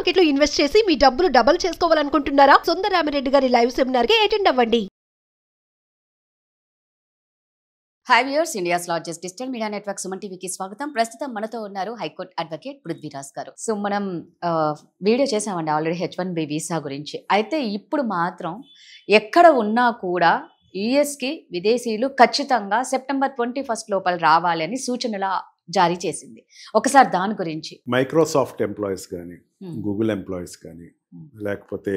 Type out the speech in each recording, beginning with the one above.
Market లో invest చేసి మీ డబ్బులు డబుల్ చేసుకోవాలనుకుంటున్నారా? సుందరరామిరెడ్డి గారి లైవ్ సెమినార్ కి అటెండ్ అవ్వండి. High viewers, India's largest digital media network Suman టీవీకి స్వాగతం. ప్రస్తుతం మనతో ఉన్నారు హైకోర్టు అడ్వకేట్ పృథ్వీరాజ్ గారు. సో మనం వీడియో చేసామండి ఆల్రెడీ H1B వీసా గురించి. అయితే ఇప్పుడు మాత్రం ఎక్కడ ఉన్నా కూడా యుఎస్కి విదేశీయులు ఖచ్చితంగా సెప్టెంబర్ 21 లోపల రావాలి అని సూచనలు జారీ చేసింది. ఒకసారి దాని గురించి. మైక్రోసాఫ్ట్ ఎంప్లాయీస్ కానీ, గూగుల్ ఎంప్లాయీస్ కానీ, లేకపోతే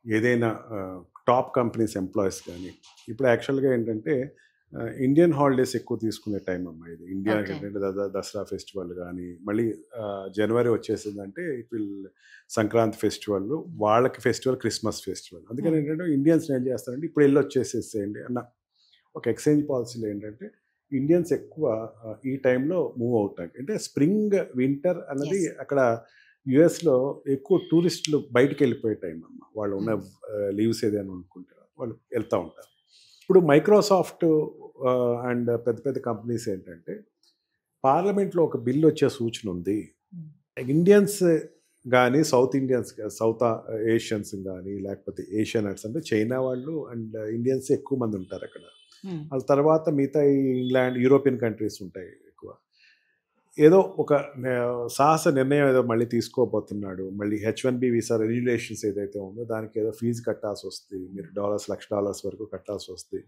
ఏదైనా టాప్ కంపెనీస్ ఎంప్లాయీస్ కానీ, ఇప్పుడు యాక్చువల్గా ఏంటంటే ఇండియన్ హాలిడేస్ ఎక్కువ తీసుకునే టైం అమ్మా ఇది. ఇండియా ఏంటంటే దసరా ఫెస్టివల్ కానీ, మళ్ళీ జనవరి వచ్చేసిందంటే ఇట్ విల్ సంక్రాంతి ఫెస్టివల్, వాళ్ళకి ఫెస్టివల్ క్రిస్మస్ ఫెస్టివల్. అందుకని ఏంటంటే ఇండియన్స్ ఏం చేస్తారంటే ఇప్పుడు వెళ్ళి వచ్చేసేసేయండి అన్న ఒక ఎక్స్చేంజ్ పాలసీలో ఏంటంటే ఇండియన్స్ ఎక్కువ ఈ టైంలో మూవ్ అవుతారు. అంటే స్ప్రింగ్ వింటర్ అన్నది అక్కడ యుఎస్లో ఎక్కువ టూరిస్టులు బయటకు వెళ్ళిపోయే టైం అమ్మ. వాళ్ళు ఉన్న లీవ్స్ ఏదైనా అనుకుంటే వాళ్ళు వెళ్తూ ఉంటారు. ఇప్పుడు మైక్రోసాఫ్ట్ అండ్ పెద్ద పెద్ద కంపెనీస్ ఏంటంటే పార్లమెంట్లో ఒక బిల్ వచ్చే సూచన ఉంది. ఇండియన్స్ కానీ, సౌత్ ఇండియన్స్, సౌత్ ఏషియన్స్ కానీ, లేకపోతే ఏషియనట్స్ అంటే చైనా వాళ్ళు అండ్ ఇండియన్స్ ఎక్కువ మంది ఉంటారు అక్కడ. వాళ్ళ తర్వాత మిగతా ఇంగ్లాండ్, యూరోపియన్ కంట్రీస్ ఉంటాయి ఎక్కువ. ఏదో ఒక సాహస నిర్ణయం ఏదో మళ్ళీ తీసుకోబోతున్నాడు. మళ్ళీ H1B వీసా రెగ్యులేషన్స్ ఏదైతే ఉందో దానికి ఏదో ఫీజు కట్టాల్సి వస్తుంది. మీరు $1,00,000 వరకు కట్టాల్సి వస్తుంది.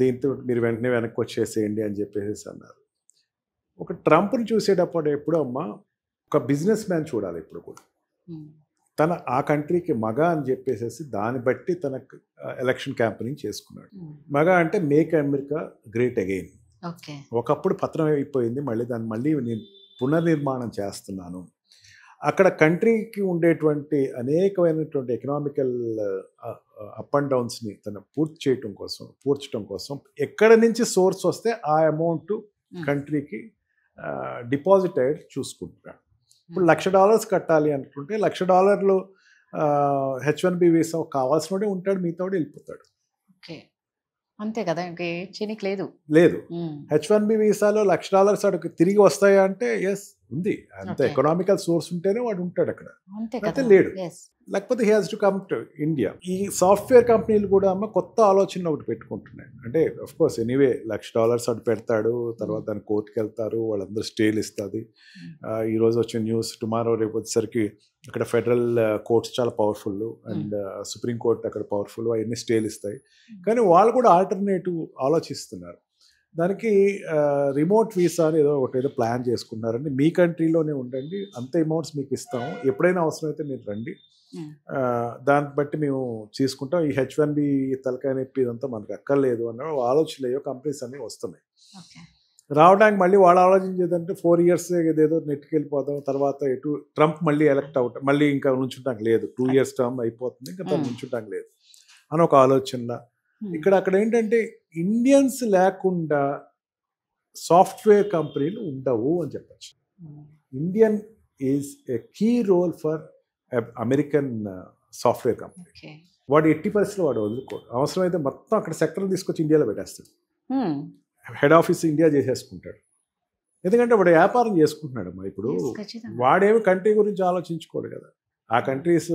దీంతో మీరు వెంటనే వెనక్కి వచ్చేసేయండి అని చెప్పేసి అన్నారు. ఒక ట్రంప్ని చూసేటప్పుడు ఎప్పుడో అమ్మా ఒక బిజినెస్ మ్యాన్ చూడాలి ఇప్పుడు కూడా. తన ఆ కంట్రీకి మగ అని చెప్పేసి దాన్ని బట్టి తన ఎలక్షన్ క్యాంపెయినింగ్ చేసుకున్నాడు. మగ అంటే మేక్ అమెరికా గ్రేట్ అగైన్. ఒకప్పుడు పత్రం అయిపోయింది, మళ్ళీ దాన్ని మళ్ళీ నేను పునర్నిర్మాణం చేస్తున్నాను. అక్కడ కంట్రీకి ఉండేటువంటి అనేకమైనటువంటి ఎకనామికల్ అప్ అండ్ డౌన్స్ని తను పూడ్చడం కోసం ఎక్కడి నుంచి సోర్స్ వస్తే ఆ అమౌంట్ కంట్రీకి డిపాజిట్ అయ్యేది చూసుకుంటున్నాడు. ఇప్పుడు $1,00,000 కట్టాలి అనుకుంటే $1,00,000 H1B వీసా కావాల్సినోడే ఉంటాడు, మిగతా వెళ్ళిపోతాడు. అంతే కదా, ఇంకే చినికి లేదు. H1B వీసాలో $1,00,000 అడుగు తిరిగి వస్తాయా అంటే ఎస్ ఉంది. అంత ఎకనామికల్ సోర్స్ ఉంటేనే వాడు ఉంటాడు అక్కడ, అయితే లేడు. లేకపోతే he has to come to India. ఈ సాఫ్ట్వేర్ కంపెనీలు కూడా అమ్మ కొత్త ఆలోచన ఒకటి పెట్టుకుంటున్నాయి. అంటే అఫ్ కోర్స్ ఎనీవే $1,00,000 అటు పెడతాడు, తర్వాత దాన్ని కోర్టుకి వెళ్తారు, వాళ్ళందరూ స్టేలు ఇస్తుంది. ఈరోజు వచ్చిన న్యూస్ టుమారో రేపు వచ్చేసరికి ఇక్కడ ఫెడరల్ కోర్ట్స్ చాలా పవర్ఫుల్ అండ్ సుప్రీం కోర్ట్ అక్కడ పవర్ఫుల్, అవన్నీ స్టేలు ఇస్తాయి. కానీ వాళ్ళు కూడా ఆల్టర్నేటివ్ ఆలోచిస్తున్నారు. దానికి రిమోట్ వీసా అని ఏదో ప్లాన్ చేసుకున్నారండి. మీ కంట్రీలోనే ఉండండి, అంత అమౌంట్స్ మీకు ఇస్తాము, ఎప్పుడైనా అవసరమైతే మీరు రండి, దాన్ని బట్టి మేము తీసుకుంటాం. ఈ H1B తలకాయ నొప్పి ఇదంతా మనకు అక్కర్లేదు అన్న ఆలోచనలు అయ్యో కంపెనీస్ అన్నీ వస్తున్నాయి. రావడానికి మళ్ళీ వాళ్ళు ఆలోచించేదంటే 4 years ఏదేదో నెట్కి వెళ్ళిపోతాం, తర్వాత ఎటు ట్రంప్ మళ్ళీ ఎలక్ట్ అవుతాం, మళ్ళీ ఇంకా నుంచుంటానికి లేదు, 2 years టర్మ్ అయిపోతుంది, ఇంకా తను నుంచుంటానికి లేదు అని ఒక ఆలోచన. అక్కడ ఏంటంటే ఇండియన్స్ లేకుండా సాఫ్ట్వేర్ కంపెనీలు ఉండవు అని చెప్పచ్చు. Indian is a key role for American software company. వాడు 80% వాడు వదులుకోడు. అవసరమైతే మొత్తం అక్కడ సెక్టర్ తీసుకొచ్చి ఇండియాలో పెట్టేస్తాడు, హెడ్ ఆఫీస్ ఇండియా చేసేసుకుంటాడు. ఎందుకంటే వాడు వ్యాపారం చేసుకుంటున్నాడు అమ్మా. ఇప్పుడు వాడేమి కంట్రీ గురించి ఆలోచించుకోడు కదా, ఆ కంట్రీస్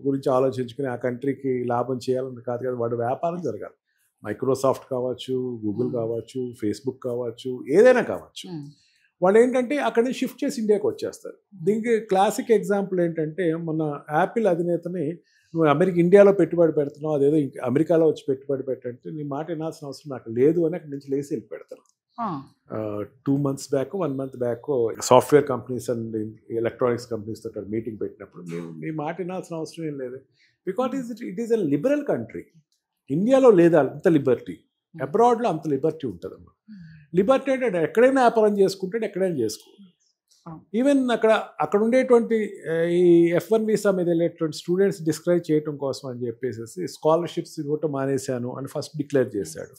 గురించి ఆలోచించుకుని ఆ కంట్రీకి లాభం చేయాలని కాదు కదా, వాడు వ్యాపారం జరగాలి. మైక్రోసాఫ్ట్ కావచ్చు, గూగుల్ కావచ్చు, ఫేస్బుక్ కావచ్చు, ఏదైనా కావచ్చు. వాళ్ళు ఏంటంటే అక్కడి నుంచి షిఫ్ట్ చేసి ఇండియాకి వచ్చేస్తారు. దీనికి క్లాసిక్ ఎగ్జాంపుల్ ఏంటంటే మన యాపిల్ అధినేతని నువ్వు ఇండియాలో పెట్టుబడి పెడుతున్నావు, అదేదో అమెరికాలో వచ్చి పెట్టుబడి పెట్టంటే నీ మాట వినాల్సిన అవసరం నాకు లేదు అని అక్కడి నుంచి లేచి వెళ్ళి పెడతారు. 2 months back 1 month back software companies and electronics companies తో మీటింగ్ పెట్టినప్పుడు మీ మాట వినాల్సిన అవసరం ఏం లేదు. Because it is a liberal country. ఇండియాలో లేదా అంత లిబర్టీ, అబ్రాడ్లో అంత లిబర్టీ ఉంటుందమ్మా. లిబర్టీ అంటే ఎక్కడైనా వ్యాపారం చేసుకుంటాడు, ఎక్కడైనా చేసుకోండి. ఈవెన్ అక్కడ ఉండేటువంటి ఈ F1 వీసా మీద వెళ్ళేటువంటి స్టూడెంట్స్ డిస్క్రైబ్ చేయడం కోసం అని చెప్పేసి స్కాలర్షిప్స్ ఇవ్వటం మానేశాను అని ఫస్ట్ డిక్లేర్ చేశాడు.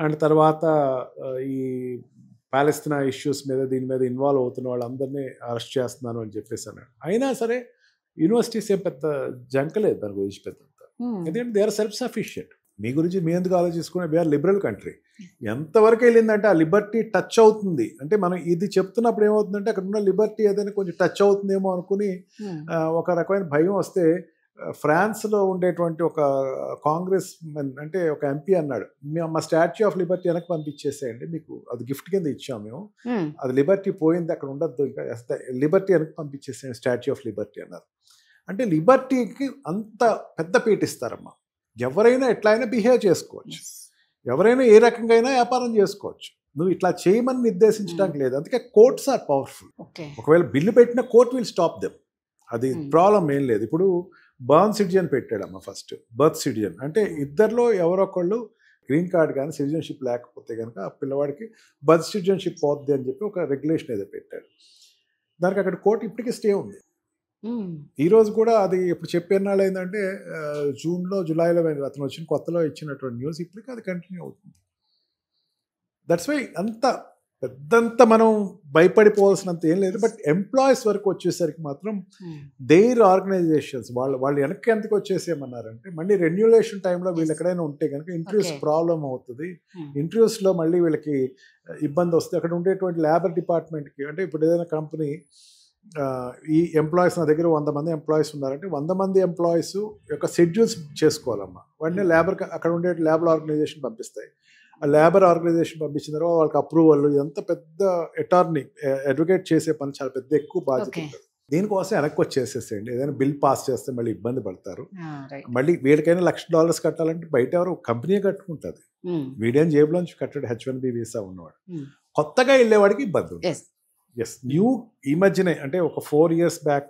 అండ్ తర్వాత ఈ పాలస్తీనా ఇష్యూస్ మీద దీని మీద ఇన్వాల్వ్ అవుతున్న వాళ్ళందరినీ అరెస్ట్ చేస్తున్నాను అని చెప్పేసి అన్నాడు. అయినా సరే యూనివర్సిటీస్ ఏం పెద్ద జంకలేదు దాని గురించి పెద్దంతా. ఎందుకంటే దే ఆర్ సెల్ఫ్ సఫిషియెంట్. మీ గురించి మీ ఎందుకు ఆలోచించుకునే, వీఆర్ లిబరల్ కంట్రీ. ఎంతవరకు వెళ్ళిందంటే ఆ లిబర్టీ టచ్ అవుతుంది అంటే మనం ఇది చెప్తున్నప్పుడు ఏమవుతుందంటే అక్కడ ఉన్న లిబర్టీ ఏదైనా కొంచెం టచ్ అవుతుందేమో అనుకుని ఒక రకమైన భయం వస్తే ఫ్రాన్స్లో ఉండేటువంటి ఒక కాంగ్రెస్ అంటే ఒక ఎంపీ అన్నాడు, మా స్టాచ్యూ ఆఫ్ లిబర్టీ వెనక్కి పంపించేసేయండి, మీకు అది గిఫ్ట్ కింద ఇచ్చాము మేము, అది లిబర్టీ పోయింది అక్కడ ఉండద్దు, ఇంకా లిబర్టీ వెనక్కి పంపించేసేయండి స్టాచ్యూ ఆఫ్ లిబర్టీ అన్నారు. అంటే లిబర్టీకి అంత పెద్ద పీట ఇస్తారమ్మా. ఎవరైనా ఎట్లా అయినా బిహేవ్ చేసుకోవచ్చు, ఎవరైనా ఏ రకంగా అయినా వ్యాపారం చేసుకోవచ్చు, నువ్వు ఇట్లా చేయమని నిర్దేశించడానికి లేదు. అందుకే కోర్ట్స్ ఆర్ పవర్ఫుల్. ఒకవేళ బిల్లు పెట్టిన కోర్ట్ విల్ స్టాప్ దెమ్, అది ప్రాబ్లం ఏం లేదు. ఇప్పుడు బర్న్ సిటిజన్ పెట్టాడమ్మా ఫస్ట్, బర్త్ సిటిజన్ అంటే ఇద్దరిలో ఎవరొకళ్ళు గ్రీన్ కార్డ్ కానీ సిటిజన్షిప్ లేకపోతే కనుక ఆ పిల్లవాడికి బర్త్ సిటిజన్షిప్ పోద్ది అని చెప్పి ఒక రెగ్యులేషన్ ఏదో పెట్టాడు. దానికి అక్కడ కోర్టు ఇప్పటికీ స్టే ఉంది. ఈరోజు కూడా అది ఇప్పుడు చెప్పేనాళ్ళు ఏంటంటే జూన్లో జూలైలో అతను వచ్చిన కొత్తలో ఇచ్చినటువంటి న్యూస్ ఇప్పటికీ అది కంటిన్యూ అవుతుంది. దట్స్ వై అంత పెద్దంత మనం భయపడిపోవాల్సినంత ఏం లేదు. బట్ ఎంప్లాయీస్ వరకు వచ్చేసరికి మాత్రం దేర్ ఆర్గనైజేషన్స్ వాళ్ళు వెనక్కి ఎంతకు వచ్చేసేయమన్నారంటే మళ్ళీ రెన్యులేషన్ టైంలో వీళ్ళు ఎక్కడైనా ఉంటే కనుక ఇంటర్వ్యూస్ ప్రాబ్లం అవుతుంది, ఇంటర్వ్యూస్లో మళ్ళీ వీళ్ళకి ఇబ్బంది వస్తుంది. అక్కడ ఉండేటువంటి లేబర్ డిపార్ట్మెంట్కి అంటే ఇప్పుడు ఏదైనా కంపెనీ ఈ ఎంప్లాయీస్ నా దగ్గర 100 మంది ఎంప్లాయీస్ ఉన్నారంటే 100 మంది ఎంప్లాయీస్ యొక్క షెడ్యూల్స్ చేసుకోవాలమ్మా. వాటిని లేబర్ అక్కడ ఉండే లేబర్ ఆర్గనైజేషన్ పంపిస్తాయి. ఆ లేబర్ ఆర్గనైజేషన్ పంపించిన తర్వాత వాళ్ళకి అప్రూవల్, ఇదంతా పెద్ద అటార్నీ అడ్వకేట్ చేసే పని చాలా పెద్ద ఎక్కువ బాధ్యత ఉంటుంది. దీనికోసం వెనక్కి వచ్చేసేసేయండి. ఏదైనా బిల్ పాస్ చేస్తే మళ్ళీ ఇబ్బంది పడతారు. మళ్ళీ వీడికైనా $1,00,000 కట్టాలంటే బయట ఎవరు కంపెనీ కట్టుకుంటుంది, వీడియో జేబులోంచి కట్టాడు H1B వీసా ఉన్నవాడు. కొత్తగా వెళ్ళేవాడికి ఇబ్బంది ఉంటుంది. ఎస్, న్యూ ఈ మధ్యనే అంటే ఒక 4 years బ్యాక్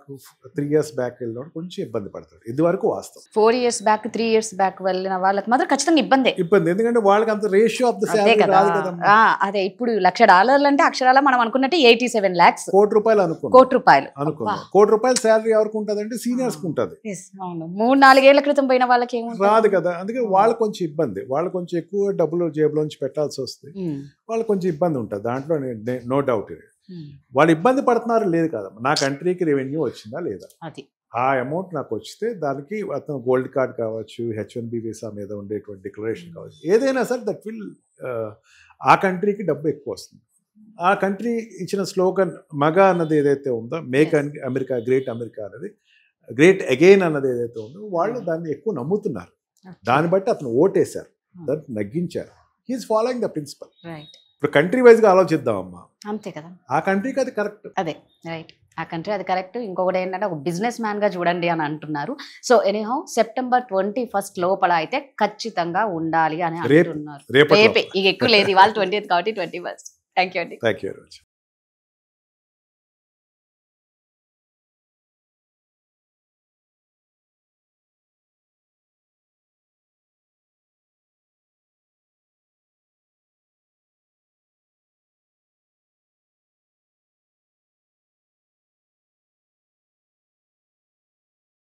3 years బ్యాక్ వెళ్ళినప్పుడు కొంచెం ఇబ్బంది పడతాడు. ఇది వరకు వాస్తవం. 4 years బ్యాక్ 3 years బ్యాక్ వెళ్ళిన వాళ్ళకి మాత్రం ఖచ్చితంగా ఇబ్బంది, ఎందుకంటే వాళ్ళకి అంత రేషియో ఆఫ్ ద సాలరీ రాదు కదా. అదే ఇప్పుడు $1,00,000 అంటే అక్షరాల మనం అనుకున్నట్టు 87 lakhs, కోటి రూపాయలు అనుకున్నాం. కోటి రూపాయలు సాలరీ ఎవరికి ఉంటుంది అంటే సీనియర్స్ కి ఉంటుంది. 3-4 ఏళ్ల క్రితం పోయిన వాళ్ళకి రాదు కదా. అందుకే వాళ్ళు కొంచెం ఇబ్బంది, వాళ్ళు కొంచెం ఎక్కువ డబ్బులు జేబులోంచి పెట్టాల్సి వస్తుంది, వాళ్ళకి కొంచెం ఇబ్బంది ఉంటుంది. దాంట్లో నో డౌట్. వాళ్ళు ఇబ్బంది పడుతున్నారు లేదు కదా, నా కంట్రీకి రెవెన్యూ వచ్చిందా లేదా, ఆ అమౌంట్ నాకు వచ్చితే దానికి అతను గోల్డ్ కార్డ్ కావచ్చు, H1B వీసా మీద ఉండేటువంటి డిక్లరేషన్ కావచ్చు, ఏదైనా సరే దట్ విల్ ఆ కంట్రీకి డబ్బు ఎక్కువ వస్తుంది. ఆ కంట్రీ ఇచ్చిన స్లోగన్ మగా అన్నది ఏదైతే ఉందో, మేక్ అమెరికా గ్రేట్ అమెరికా అనేది, గ్రేట్ అగైన్ అన్నది ఏదైతే ఉందో, వాళ్ళు దాన్ని ఎక్కువ నమ్ముతున్నారు. దాన్ని బట్టి అతను ఓటేశారు, దాన్ని నగ్గించారు. He is following the principle. ఇప్పుడు కంట్రీ వైజ్గా ఆలోచిద్దామమ్మా, అంతే కదా. ఆ కంట్రీకి అది కరెక్ట్. అదే రైట్, ఆ కంట్రీ అది కరెక్ట్. ఇంకొకటి ఏంటంటే ఒక బిజినెస్ మ్యాన్ గా చూడండి అని అంటున్నారు. సో ఎనీహౌ September 21st లోపల అయితే ఖచ్చితంగా ఉండాలి అని అంటున్నారు. రేపే ఇక ఎక్కువ లేదు, ఇవాళ 20th కాబట్టి 21st. థ్యాంక్ యూ అండి. Thank you very much.